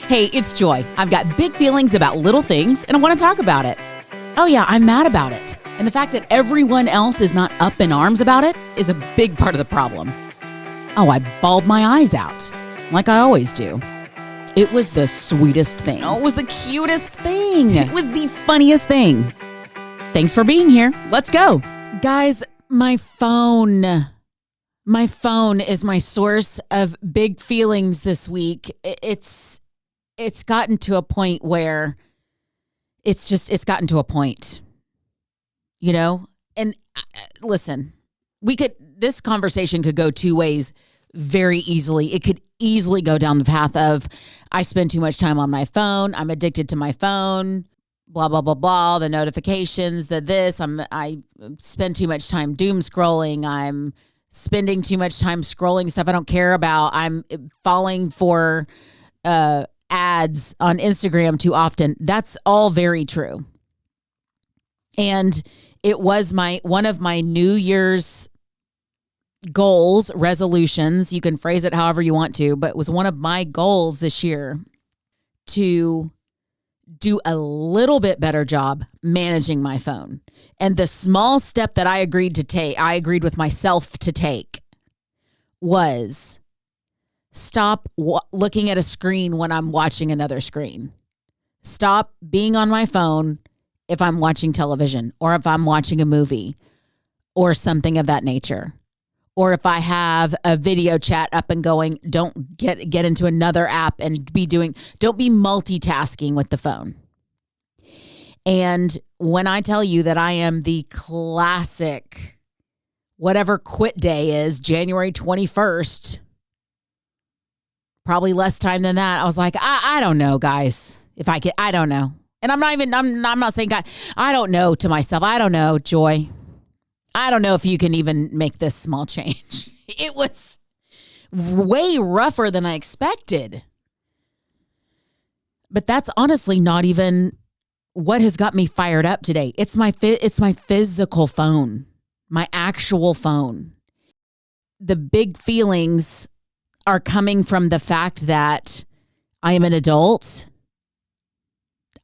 Hey, it's Joy. I've got big feelings about little things, and I want to talk about it. Oh yeah, I'm mad about it. And the fact that everyone else is not up in arms about it is a big part of the problem. Oh, I bawled my eyes out, like I always do. It was the sweetest thing. Oh, it was the cutest thing. It was the funniest thing. Thanks for being here. Let's go. Guys, my phone is my source of big feelings this week. It's gotten to a point where it's gotten to a point, you know? And listen, this conversation could go two ways very easily. It could easily go down the path of, I spend too much time on my phone. I'm addicted to my phone, blah, blah, blah, blah, the notifications, I spend too much time doom scrolling. I'm spending too much time scrolling stuff I don't care about. I'm falling for ads on Instagram too often. That's all very true. And it was one of my New Year's goals, resolutions. You can phrase it however you want to, but it was one of my goals this year to do a little bit better job managing my phone. And the small step that I agreed with myself to take was stop looking at a screen when I'm watching another screen. Stop being on my phone if I'm watching television or if I'm watching a movie or something of that nature. Or if I have a video chat up and going, don't get into another app and don't be multitasking with the phone. And when I tell you that I am the classic, whatever quit day is, January 21st, probably less time than that, I was like, I don't know, guys. I don't know. And I'm not saying, God, I don't know to myself. I don't know, Joy. I don't know if you can even make this small change. It was way rougher than I expected. But that's honestly not even what has got me fired up today. It's my physical phone, my actual phone. The big feelings are coming from the fact that I am an adult.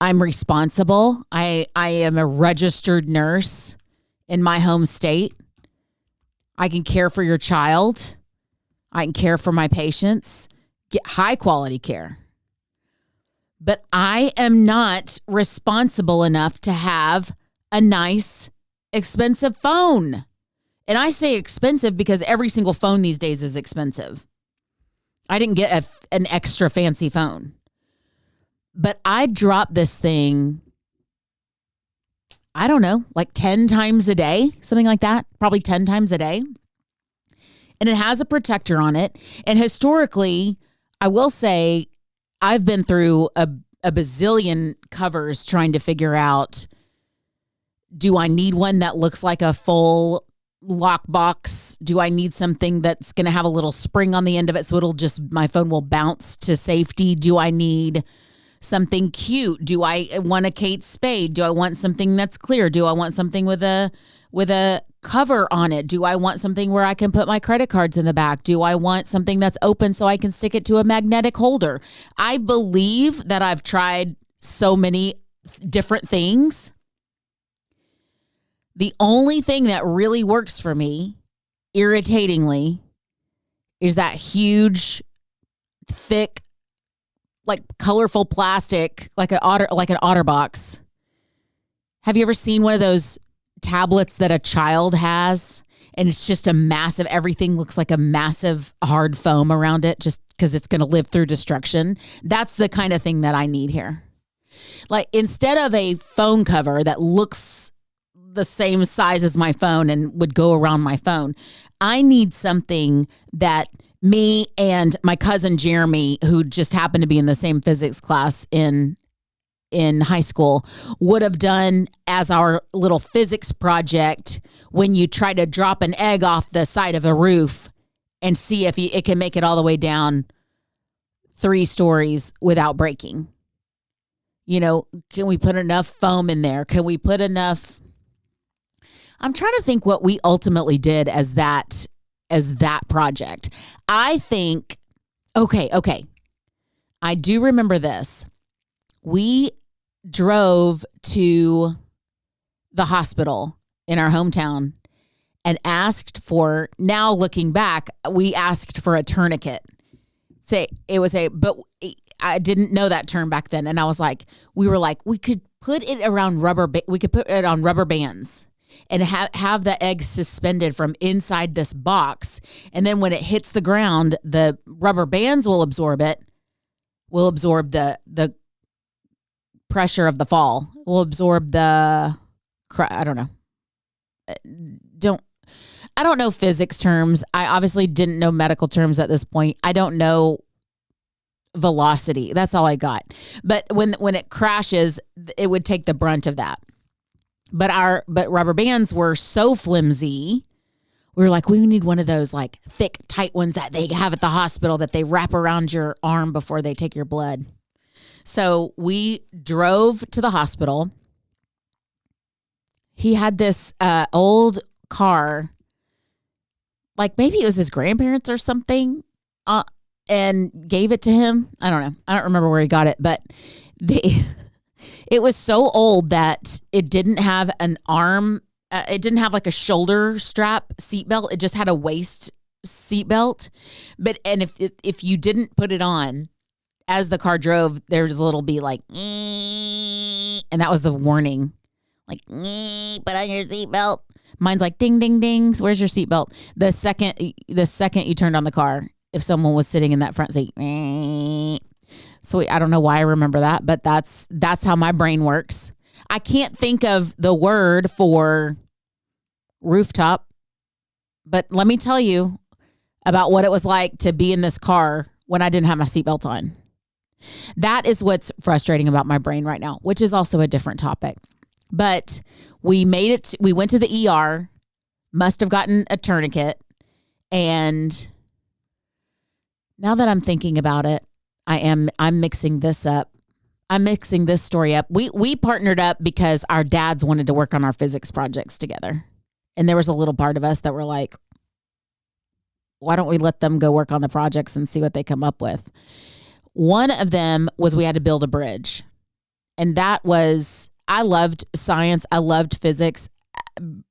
I'm responsible. I am a registered nurse in my home state. I can care for your child. I can care for my patients, get high quality care. But I am not responsible enough to have a nice, expensive phone. And I say expensive because every single phone these days is expensive. I didn't get an extra fancy phone. But I drop this thing, I don't know, like 10 times a day, something like that, probably 10 times a day. And it has a protector on it. And historically, I will say I've been through a bazillion covers trying to figure out, do I need one that looks like a full lockbox? Do I need something that's going to have a little spring on the end of it so my phone will bounce to safety? Do I need something cute? Do I want a Kate Spade? Do I want something that's clear? Do I want something with a cover on it? Do I want something where I can put my credit cards in the back? Do I want something that's open so I can stick it to a magnetic holder? I believe that I've tried so many different things. The only thing that really works for me, irritatingly, is that huge, thick, like colorful plastic, like an OtterBox. Have you ever seen one of those tablets that a child has? And it's just a massive, everything looks like a massive hard foam around it just because it's going to live through destruction. That's the kind of thing that I need here. Like, instead of a phone cover that looks the same size as my phone and would go around my phone, I need something that me and my cousin Jeremy, who just happened to be in the same physics class in high school, would have done as our little physics project when you try to drop an egg off the side of a roof and see if it can make it all the way down 3 stories without breaking. You know, can we put enough foam in there? Can we put enough? I'm trying to think what we ultimately did as that project. I think, okay. I do remember this. We drove to the hospital in our hometown and asked for, now looking back, we asked for a tourniquet. But I didn't know that term back then. And I was like, we could put it around we could put it on rubber bands and have the egg suspended from inside this box. And then when it hits the ground, the rubber bands will absorb it, will absorb the pressure of the fall, will absorb I don't know. I don't know physics terms. I obviously didn't know medical terms at this point. I don't know velocity. That's all I got. But when it crashes, it would take the brunt of that. But rubber bands were so flimsy. We were like, we need one of those like thick, tight ones that they have at the hospital that they wrap around your arm before they take your blood. So we drove to the hospital. He had this old car, like maybe it was his grandparents or something, and gave it to him. I don't know. I don't remember where he got it, but it was so old that it didn't have an arm. It didn't have like a shoulder strap seatbelt. It just had a waist seatbelt. And if you didn't put it on as the car drove, there was a little be like, and that was the warning. Like, put on your seatbelt. Mine's like, ding, ding, ding. Where's your seatbelt? The second you turned on the car, if someone was sitting in that front seat. So I don't know why I remember that, but that's how my brain works. I can't think of the word for rooftop, but let me tell you about what it was like to be in this car when I didn't have my seatbelt on. That is what's frustrating about my brain right now, which is also a different topic. But we made it. We went to the ER, must have gotten a tourniquet. And now that I'm thinking about it, I'm mixing this up. I'm mixing this story up. We partnered up because our dads wanted to work on our physics projects together. And there was a little part of us that were like, why don't we let them go work on the projects and see what they come up with? One of them was we had to build a bridge. And that was, I loved science. I loved physics.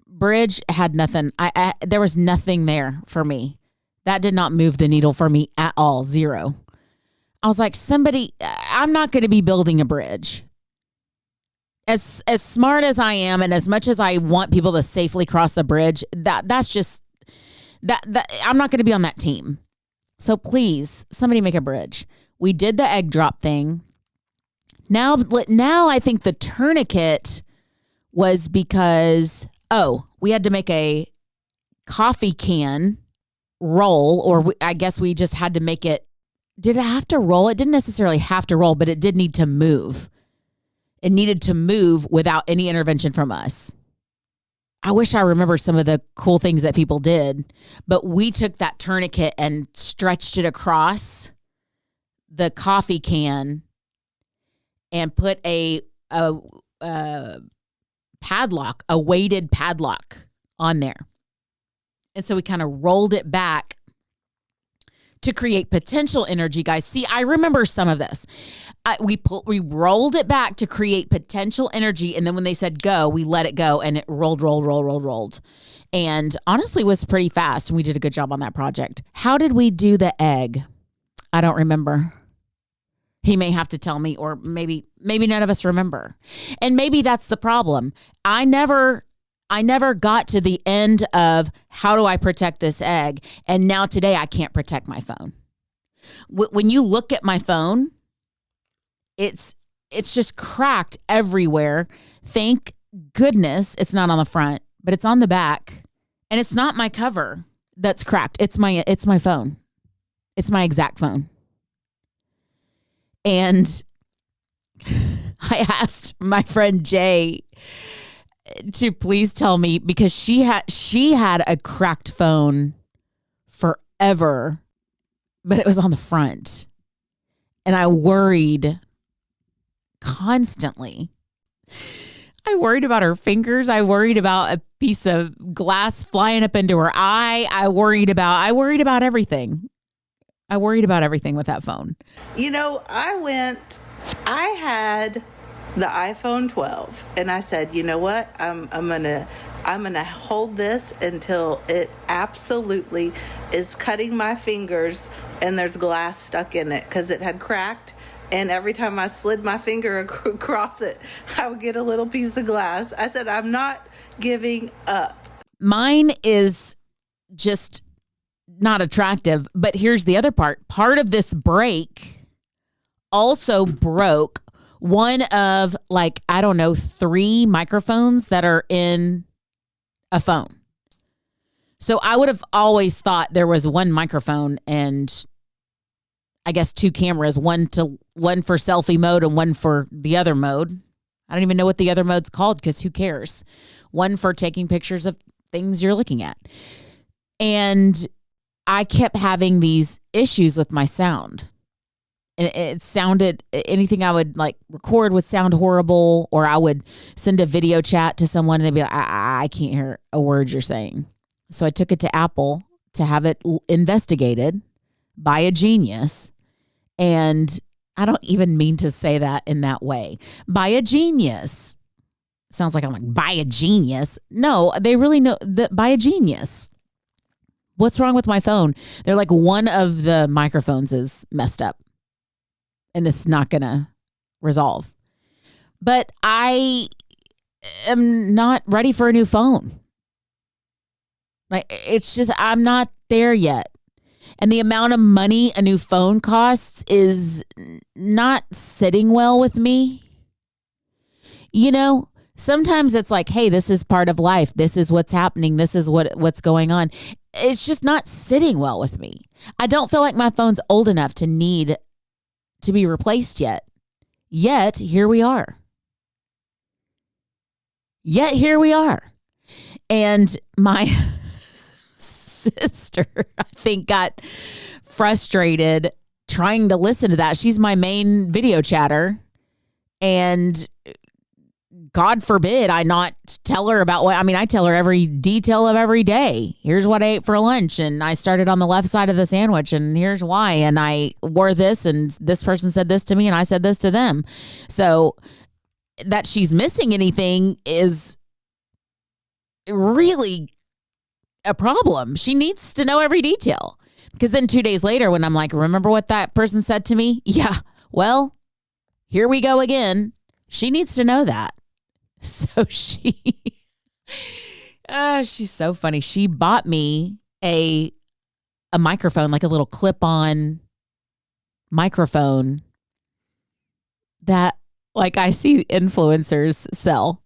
Bridge had nothing. There was nothing there for me. That did not move the needle for me at all. Zero. I was like, I'm not going to be building a bridge. As smart as I am and as much as I want people to safely cross the bridge, that's just, that I'm not going to be on that team. So please, somebody make a bridge. We did the egg drop thing. Now I think the tourniquet was because, we had to make a coffee can roll, or I guess we just had to make it. Did it have to roll? It didn't necessarily have to roll, but it did need to move. It needed to move without any intervention from us. I wish I remember some of the cool things that people did, but we took that tourniquet and stretched it across the coffee can and put a padlock, a weighted padlock on there. And so we kind of rolled it back to create potential energy, guys. See, I remember some of this. We rolled it back to create potential energy, and then when they said go, we let it go, and it rolled. And honestly, was pretty fast, and we did a good job on that project. How did we do the egg? I don't remember. He may have to tell me, or maybe none of us remember. And maybe that's the problem. I never got to the end of how do I protect this egg, and now today I can't protect my phone. When you look at my phone, it's just cracked everywhere. Thank goodness it's not on the front, but it's on the back, and it's not my cover that's cracked. It's my phone. It's my exact phone. And I asked my friend Jay to please tell me, because she had a cracked phone forever, but it was on the front. And I worried constantly. I worried about her fingers. I worried about a piece of glass flying up into her eye. I worried about everything. I worried about everything with that phone. I had the iPhone 12 and I said, you know what? I'm going to hold this until it absolutely is cutting my fingers and there's glass stuck in it, because it had cracked. And every time I slid my finger across it, I would get a little piece of glass. I said, I'm not giving up. Mine is just not attractive. But here's the other part. Part of this break also broke one of 3 microphones that are in a phone. So I would have always thought there was one microphone and I guess 2 cameras, one for selfie mode and one for the other mode. I don't even know what the other mode's called, because who cares? One for taking pictures of things you're looking at. And I kept having these issues with my sound. It sounded, anything I would record would sound horrible, or I would send a video chat to someone and they'd be like, I can't hear a word you're saying. So I took it to Apple to have it investigated by a genius. And I don't even mean to say that in that way. By a genius. Sounds like I'm like, by a genius. No, they really know that by a genius. What's wrong with my phone? They're like, one of the microphones is messed up and it's not going to resolve. But I am not ready for a new phone. It's just, I'm not there yet. And the amount of money a new phone costs is not sitting well with me. Sometimes it's like, hey, this is part of life. This is what's happening. This is what's going on. It's just not sitting well with me. I don't feel like my phone's old enough to need to be replaced yet. Yet, here we are. And my sister, I think, got frustrated trying to listen to that. She's my main video chatter. And God forbid I not tell her about I tell her every detail of every day. Here's what I ate for lunch, and I started on the left side of the sandwich, and here's why. And I wore this, and this person said this to me, and I said this to them. So that she's missing anything is really a problem. She needs to know every detail. Because then 2 days later, when I'm like, remember what that person said to me? Yeah, well, here we go again. She needs to know that. So she's so funny. She bought me a microphone, like a little clip-on microphone that I see influencers sell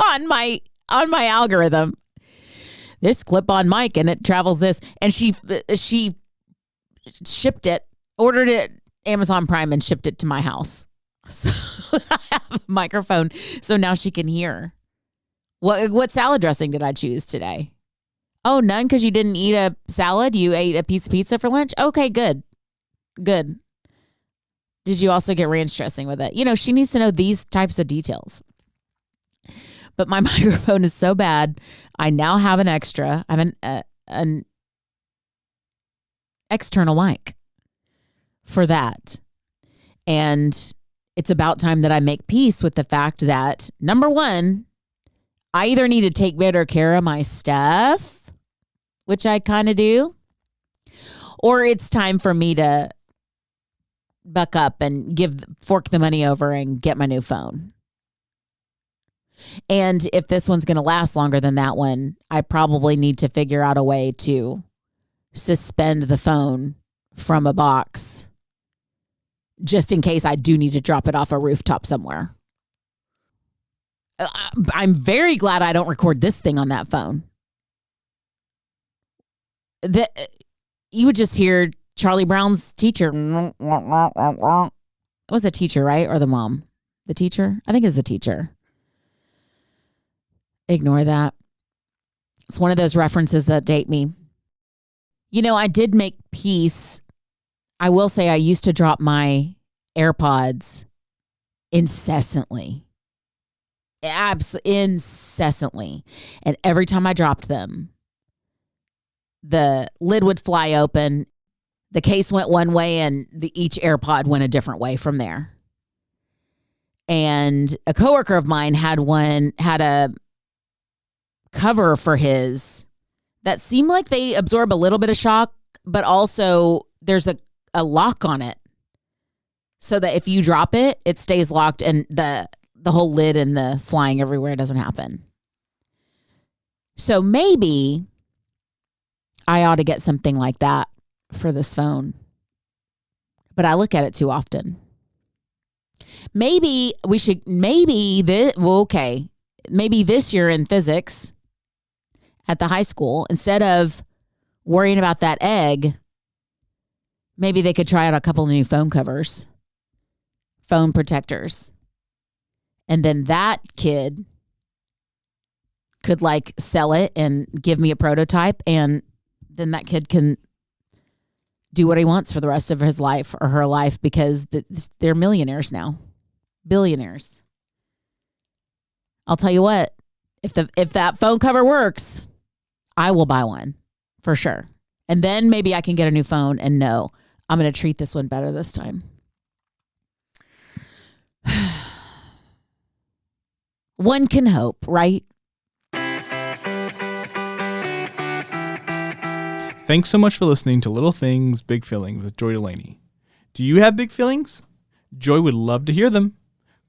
on my algorithm. This clip-on mic, and it travels this. And she shipped it, ordered it Amazon Prime, and shipped it to my house. So I have a microphone so now she can hear. What salad dressing did I choose today? Oh, none, because you didn't eat a salad? You ate a piece of pizza for lunch? Okay, good. Did you also get ranch dressing with it? She needs to know these types of details. But my microphone is so bad. I now have an extra. I have an external mic for that. And it's about time that I make peace with the fact that, number one, I either need to take better care of my stuff, which I kind of do, or it's time for me to buck up and fork the money over and get my new phone. And if this one's going to last longer than that one, I probably need to figure out a way to suspend the phone from a box, just in case I do need to drop it off a rooftop somewhere. I'm very glad I don't record this thing on that phone. You would just hear Charlie Brown's teacher. It was the teacher, right? Or the mom? The teacher? I think it's the teacher. Ignore that. It's one of those references that date me. I did make peace. I will say I used to drop my AirPods incessantly. Incessantly. And every time I dropped them, the lid would fly open the case went one way and each AirPod went a different way from there. And a coworker of mine had a cover for his that seemed like they absorb a little bit of shock, but also there's a lock on it so that if you drop it, it stays locked and the whole lid and the flying everywhere doesn't happen. So maybe I ought to get something like that for this phone. But I look at it too often. Maybe we should, maybe this year in physics at the high school, instead of worrying about that egg, maybe they could try out a couple of new phone covers, phone protectors. And then that kid could like sell it and give me a prototype, and then that kid can do what he wants for the rest of his life or her life, because they're millionaires now, billionaires. I'll tell you what, if that phone cover works, I will buy one for sure. And then maybe I can get a new phone and know I'm going to treat this one better this time. One can hope, right? Thanks so much for listening to Little Things, Big Feelings with Joy Delaney. Do you have big feelings? Joy would love to hear them.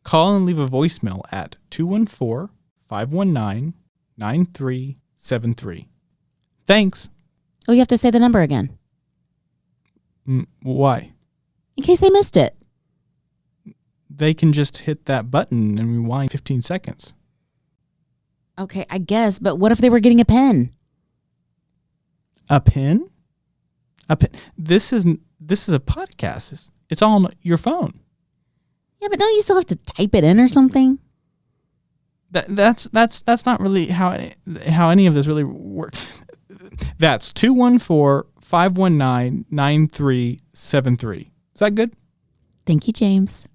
Call and leave a voicemail at 214-519-9373. Thanks. Oh, you have to say the number again. Why? In case they missed it. They can just hit that button and rewind 15 seconds. Okay, I guess, but what if they were getting a pen? A pen? A pen? This is a podcast. It's all on your phone. Yeah, but don't you still have to type it in or something? That's not really how any of this really works. That's 214-519-9373. Is that good? Thank you, James.